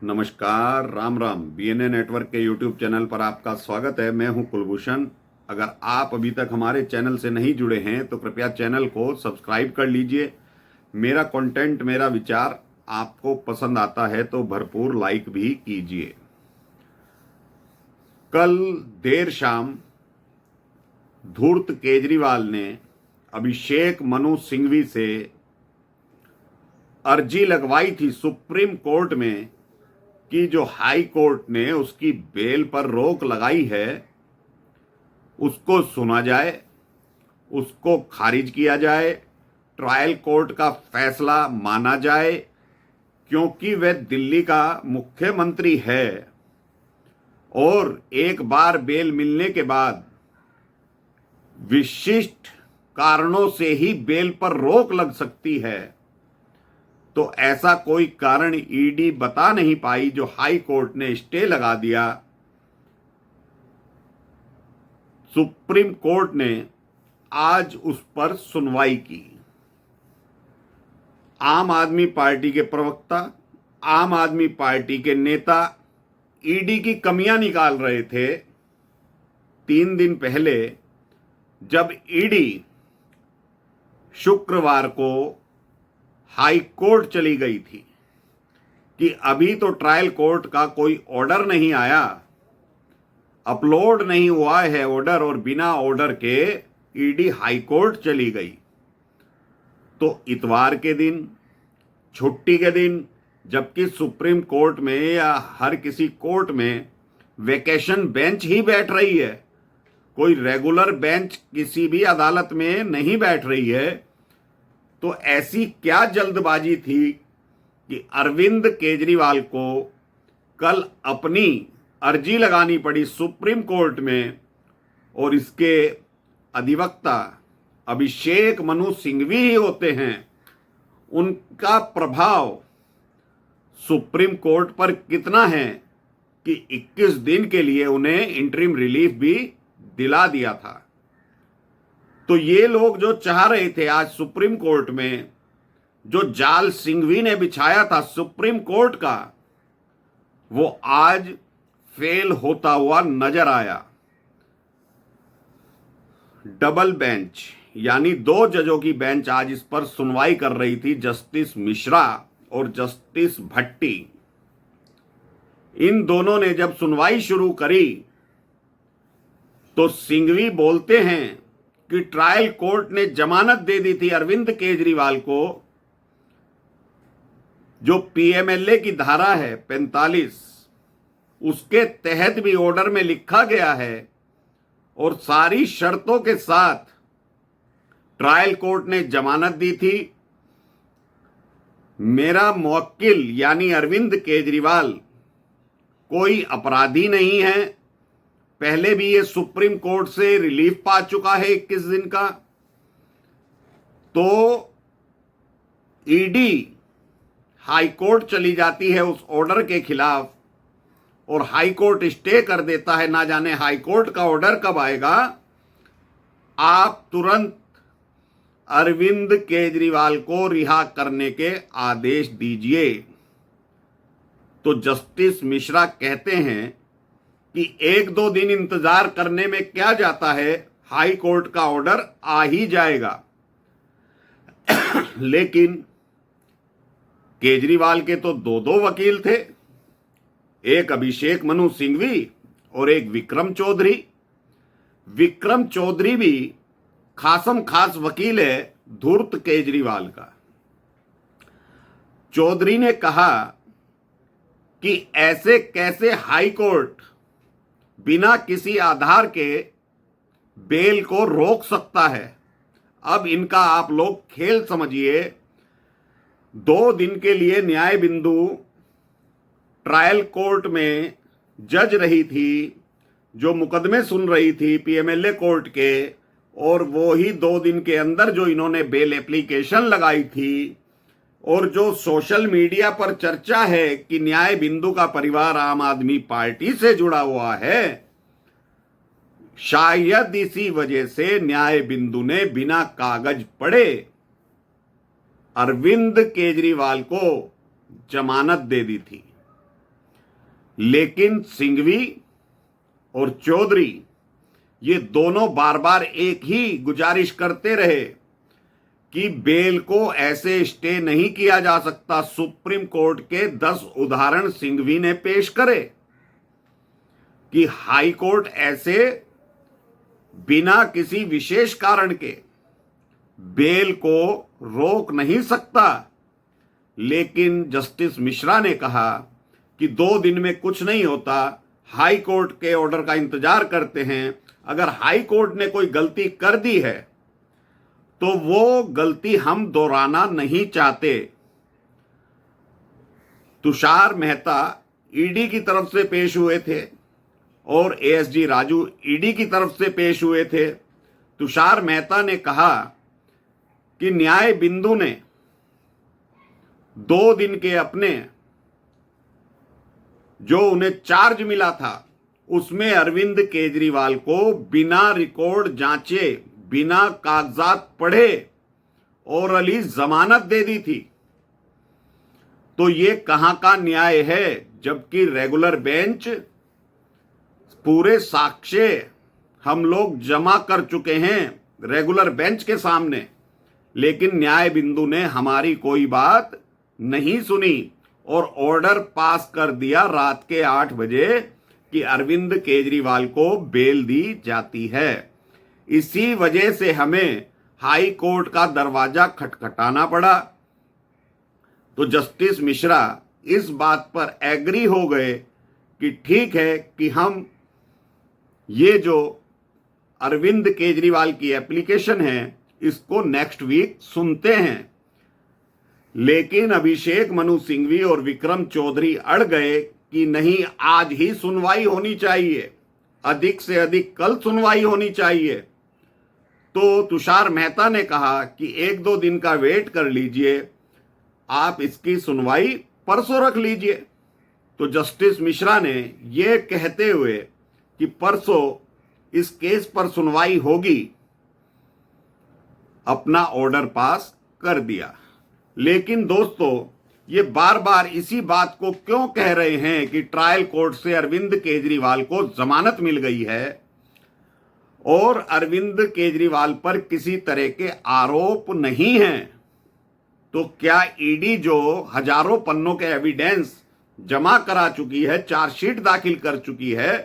नमस्कार, Ram Ram. BNA network के YouTube channel पर आपका स्वागत है। मैं हूं कुलभूषण। अगर आप अभी तक हमारे चैनल से नहीं जुड़े हैं तो कृपया चैनल को सब्सक्राइब कर लीजिए। मेरा कंटेंट, मेरा विचार आपको पसंद आता है तो भरपूर लाइक भी कीजिए। कल देर शाम धूर्त केजरीवाल ने अभिषेक मनु सिंघवी से अर्जी लगवाई थी सुप्रीम कोर्ट में कि जो हाई कोर्ट ने उसकी बेल पर रोक लगाई है उसको सुना जाए, उसको खारिज किया जाए, ट्रायल कोर्ट का फैसला माना जाए, क्योंकि वह दिल्ली का मुख्यमंत्री है और एक बार बेल मिलने के बाद विशिष्ट कारणों से ही बेल पर रोक लग सकती है। तो ऐसा कोई कारण ईडी बता नहीं पाई जो हाई कोर्ट ने स्टे लगा दिया। सुप्रीम कोर्ट ने आज उस पर सुनवाई की। आम आदमी पार्टी के प्रवक्ता, आम आदमी पार्टी के नेता ईडी की कमियां निकाल रहे थे। 3 दिन पहले जब ईडी शुक्रवार को हाई कोर्ट चली गई थी कि अभी तो ट्रायल कोर्ट का कोई ऑर्डर नहीं आया, अपलोड नहीं हुआ है ऑर्डर, और बिना ऑर्डर के ईडी हाई कोर्ट चली गई। तो इतवार के दिन, छुट्टी के दिन, जबकि सुप्रीम कोर्ट में या हर किसी कोर्ट में वेकेशन बेंच ही बैठ रही है, कोई रेगुलर बेंच किसी भी अदालत में नहीं बैठ रही है, तो ऐसी क्या जल्दबाजी थी कि अरविंद केजरीवाल को कल अपनी अर्जी लगानी पड़ी सुप्रीम कोर्ट में और इसके अधिवक्ता अभिषेक मनु सिंघवी ही होते हैं। उनका प्रभाव सुप्रीम कोर्ट पर कितना है कि 21 दिन के लिए उन्हें इंटरिम रिलीफ भी दिला दिया था। तो ये लोग जो चाह रहे थे आज सुप्रीम कोर्ट में, जो जाल सिंघवी ने बिछाया था सुप्रीम कोर्ट का, वो आज फेल होता हुआ नजर आया। डबल बेंच यानी 2 जजों की बेंच आज इस पर सुनवाई कर रही थी, जस्टिस मिश्रा और जस्टिस भट्टी। इन दोनों ने जब सुनवाई शुरू करी तो सिंघवी बोलते हैं कि ट्रायल कोर्ट ने जमानत दे दी थी अरविंद केजरीवाल को, जो पीएमएलए की धारा है 45, उसके तहत भी ऑर्डर में लिखा गया है और सारी शर्तों के साथ ट्रायल कोर्ट ने जमानत दी थी। मेरा मुवक्किल यानी अरविंद केजरीवाल कोई अपराधी नहीं है, पहले भी ये सुप्रीम कोर्ट से रिलीफ पा चुका है 21 दिन का। तो ईडी हाई कोर्ट चली जाती है उस ऑर्डर के खिलाफ और हाई कोर्ट स्टे कर देता है। ना जाने हाई कोर्ट का ऑर्डर कब आएगा। आप तुरंत अरविंद केजरीवाल को रिहा करने के आदेश दीजिए। तो जस्टिस मिश्रा कहते हैं कि 1-2 दिन इंतजार करने में क्या जाता है, हाई कोर्ट का ऑर्डर आ ही जाएगा। लेकिन केजरीवाल के तो 2 वकील थे, एक अभिषेक मनु सिंघवी और एक विक्रम चौधरी। विक्रम चौधरी भी खासम खास वकील है धूर्त केजरीवाल का। चौधरी ने कहा कि ऐसे कैसे हाई कोर्ट बिना किसी आधार के बेल को रोक सकता है। अब इनका आप लोग खेल समझिए। 2 दिन के लिए न्याय बिंदु ट्रायल कोर्ट में जज रही थी, जो मुकदमे सुन रही थी पीएमएलए कोर्ट के, और वो ही 2 दिन के अंदर जो इन्होंने बेल एप्लीकेशन लगाई थी, और जो सोशल मीडिया पर चर्चा है कि न्याय बिंदु का परिवार आम आदमी पार्टी से जुड़ा हुआ है, शायद इसी वजह से न्याय बिंदु ने बिना कागज पढ़े अरविंद केजरीवाल को जमानत दे दी थी। लेकिन सिंघवी और चौधरी ये दोनों बार बार एक ही गुजारिश करते रहे कि बेल को ऐसे स्टे नहीं किया जा सकता। सुप्रीम कोर्ट के 10 उदाहरण सिंघवी ने पेश करे कि हाई कोर्ट ऐसे बिना किसी विशेष कारण के बेल को रोक नहीं सकता। लेकिन जस्टिस मिश्रा ने कहा कि 2 दिन में कुछ नहीं होता, हाई कोर्ट के ऑर्डर का इंतजार करते हैं। अगर हाई कोर्ट ने कोई गलती कर दी है तो वो गलती हम दोहराना नहीं चाहते। तुषार मेहता ईडी की तरफ से पेश हुए थे और एएसजी राजू ईडी की तरफ से पेश हुए थे। तुषार मेहता ने कहा कि न्याय बिंदु ने 2 दिन के अपने जो उन्हें चार्ज मिला था उसमें अरविंद केजरीवाल को बिना रिकॉर्ड जांचे, बिना कागजात पढ़े और अली जमानत दे दी थी। तो ये कहां का न्याय है? जबकि रेगुलर बेंच पूरे साक्ष्य हम लोग जमा कर चुके हैं रेगुलर बेंच के सामने, लेकिन न्याय बिंदु ने हमारी कोई बात नहीं सुनी और ऑर्डर पास कर दिया रात के 8 बजे कि अरविंद केजरीवाल को बेल दी जाती है। इसी वजह से हमें हाई कोर्ट का दरवाजा खटखटाना पड़ा। तो जस्टिस मिश्रा इस बात पर एग्री हो गए कि ठीक है कि हम ये जो अरविंद केजरीवाल की एप्लीकेशन है इसको नेक्स्ट वीक सुनते हैं। लेकिन अभिषेक मनु सिंघवी और विक्रम चौधरी अड़ गए कि नहीं, आज ही सुनवाई होनी चाहिए, अधिक से अधिक कल सुनवाई होनी चाहिए। तो तुषार मेहता ने कहा कि 1-2 दिन का वेट कर लीजिए, आप इसकी सुनवाई परसों रख लीजिए। तो जस्टिस मिश्रा ने यह कहते हुए कि परसों इस केस पर सुनवाई होगी, अपना ऑर्डर पास कर दिया। लेकिन दोस्तों, ये बार बार इसी बात को क्यों कह रहे हैं कि ट्रायल कोर्ट से अरविंद केजरीवाल को जमानत मिल गई है और अरविंद केजरीवाल पर किसी तरह के आरोप नहीं हैं। तो क्या ईडी जो हजारों पन्नों के एविडेंस जमा करा चुकी है, चार्जशीट दाखिल कर चुकी है,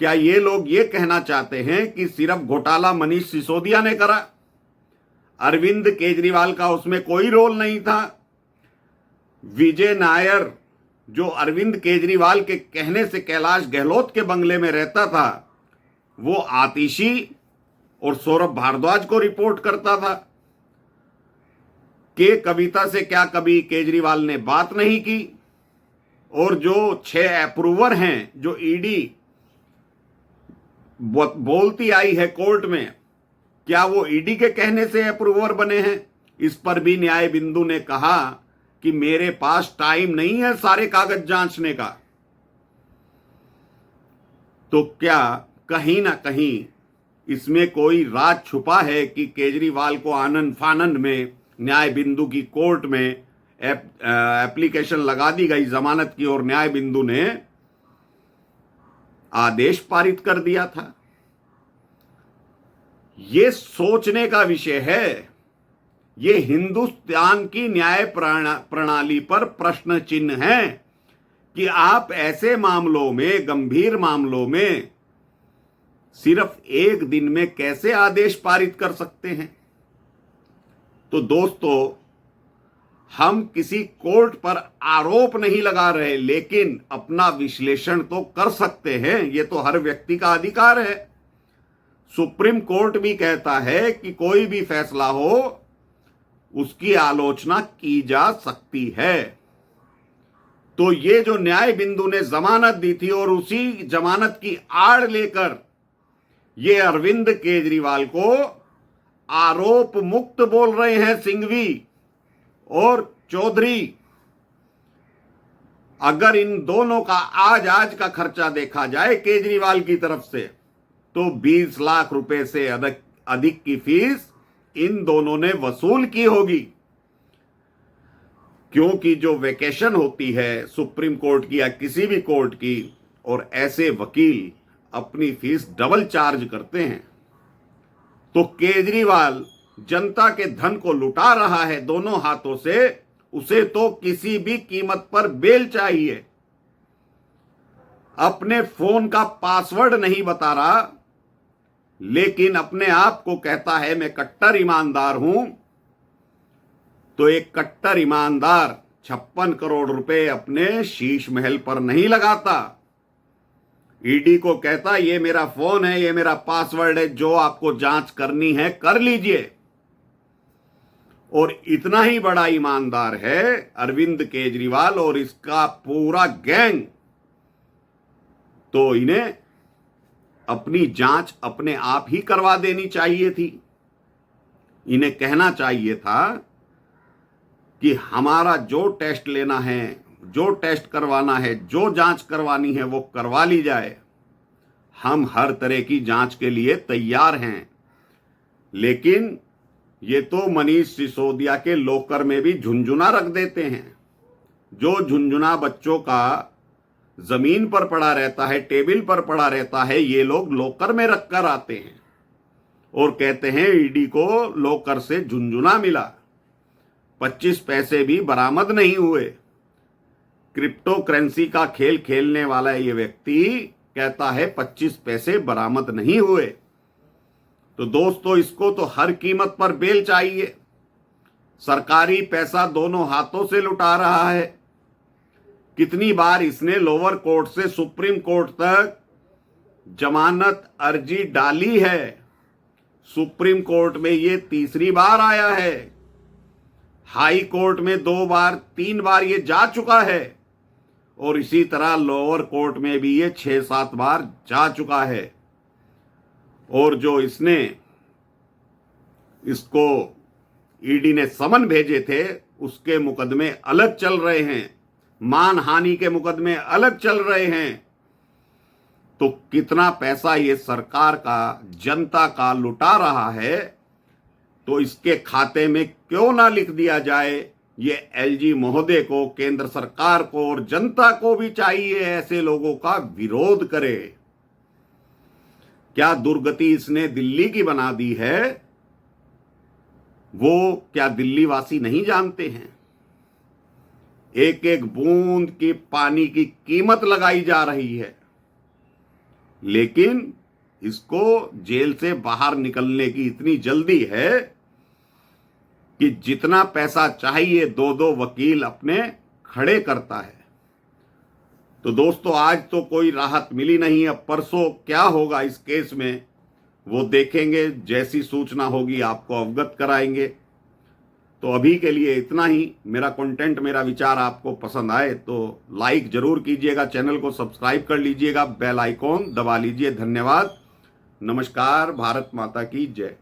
क्या ये लोग ये कहना चाहते हैं कि सिर्फ घोटाला मनीष सिसोदिया ने करा, अरविंद केजरीवाल का उसमें कोई रोल नहीं था? विजय नायर जो अरविंद केजरीवाल के कहने से कैलाश गहलोत के बंगले में रहता था, वो आतिशी और सौरभ भारद्वाज को रिपोर्ट करता था कि कविता से क्या कभी केजरीवाल ने बात नहीं की? और जो 6 अप्रूवर हैं जो ईडी बोलती आई है कोर्ट में, क्या वो ईडी के कहने से अप्रूवर बने हैं? इस पर भी न्याय बिंदु ने कहा कि मेरे पास टाइम नहीं है सारे कागज जांचने का। तो क्या कहीं ना कहीं इसमें कोई राज छुपा है कि केजरीवाल को आनंद फानंद में न्याय बिंदु की कोर्ट में एप्लीकेशन लगा दी गई जमानत की और न्याय बिंदु ने आदेश पारित कर दिया था? ये सोचने का विषय है। ये हिंदुस्तान की न्याय प्रणाली पर प्रश्न चिन्ह है कि आप ऐसे मामलों में, गंभीर मामलों में सिर्फ 1 दिन में कैसे आदेश पारित कर सकते हैं? तो दोस्तों, हम किसी कोर्ट पर आरोप नहीं लगा रहे, लेकिन अपना विश्लेषण तो कर सकते हैं। ये तो हर व्यक्ति का अधिकार है। सुप्रीम कोर्ट भी कहता है कि कोई भी फैसला हो उसकी आलोचना की जा सकती है। तो ये जो न्याय बिंदु ने जमानत दी थी और उसी जमानत की आड़ लेकर ये अरविंद केजरीवाल को आरोप मुक्त बोल रहे हैं सिंघवी और चौधरी। अगर इन दोनों का आज का खर्चा देखा जाए केजरीवाल की तरफ से, तो 20 लाख रुपए से अधिक की फीस इन दोनों ने वसूल की होगी। क्योंकि जो वेकेशन होती है सुप्रीम कोर्ट की या किसी भी कोर्ट की, और ऐसे वकील अपनी फीस डबल चार्ज करते हैं, तो केजरीवाल जनता के धन को लुटा रहा है दोनों हाथों से। उसे तो किसी भी कीमत पर बेल चाहिए। अपने फोन का पासवर्ड नहीं बता रहा, लेकिन अपने आप को कहता है मैं कट्टर ईमानदार हूं। तो एक कट्टर ईमानदार 56 करोड़ रुपए अपने शीश महल पर नहीं लगाता। ईडी को कहता ये मेरा फोन है, ये मेरा पासवर्ड है, जो आपको जांच करनी है कर लीजिए। और इतना ही बड़ा ईमानदार है अरविंद केजरीवाल और इसका पूरा गैंग। तो इन्हें अपनी जांच अपने आप ही करवा देनी चाहिए थी। इन्हें कहना चाहिए था कि हमारा जो टेस्ट लेना है, जो टेस्ट करवाना है, जो जांच करवानी है वो करवा ली जाए। हम हर तरह की जांच के लिए तैयार हैं। लेकिन ये तो मनीष सिसोदिया के लॉकर में भी झुनझुना रख देते हैं। जो झुनझुना बच्चों का जमीन पर पड़ा रहता है, टेबल पर पड़ा रहता है, ये लोग लॉकर में रखकर आते हैं और कहते हैं ईडी को लॉकर से झुनझुना मिला। 25 पैसे भी बरामद नहीं हुए। क्रिप्टो करेंसी का खेल खेलने वाला ये व्यक्ति कहता है 25 पैसे बरामद नहीं हुए। तो दोस्तों, इसको तो हर कीमत पर बेल चाहिए। सरकारी पैसा दोनों हाथों से लुटा रहा है। कितनी बार इसने लोअर कोर्ट से सुप्रीम कोर्ट तक जमानत अर्जी डाली है। सुप्रीम कोर्ट में ये तीसरी बार आया है। हाई कोर्ट में 2 बार 3 बार ये जा चुका है और इसी तरह लोअर कोर्ट में भी ये 6-7 बार जा चुका है। और जो इसको ईडी ने समन भेजे थे उसके मुकदमे अलग चल रहे हैं, मानहानि के मुकदमे अलग चल रहे हैं। तो कितना पैसा ये सरकार का, जनता का लुटा रहा है, तो इसके खाते में क्यों ना लिख दिया जाए। ये एलजी महोदय को, केंद्र सरकार को और जनता को भी चाहिए ऐसे लोगों का विरोध करे। क्या दुर्गति इसने दिल्ली की बना दी है, वो क्या दिल्ली वासी नहीं जानते हैं। एक एक बूंद की पानी की कीमत लगाई जा रही है, लेकिन इसको जेल से बाहर निकलने की इतनी जल्दी है कि जितना पैसा चाहिए 2-2 वकील अपने खड़े करता है। तो दोस्तों, आज तो कोई राहत मिली नहीं। अब परसों क्या होगा इस केस में वो देखेंगे। जैसी सूचना होगी आपको अवगत कराएंगे। तो अभी के लिए इतना ही। मेरा कंटेंट, मेरा विचार आपको पसंद आए तो लाइक जरूर कीजिएगा, चैनल को सब्सक्राइब कर लीजिएगा, बेल आइकॉन दबा लीजिए। धन्यवाद। नमस्कार। भारत माता की जय।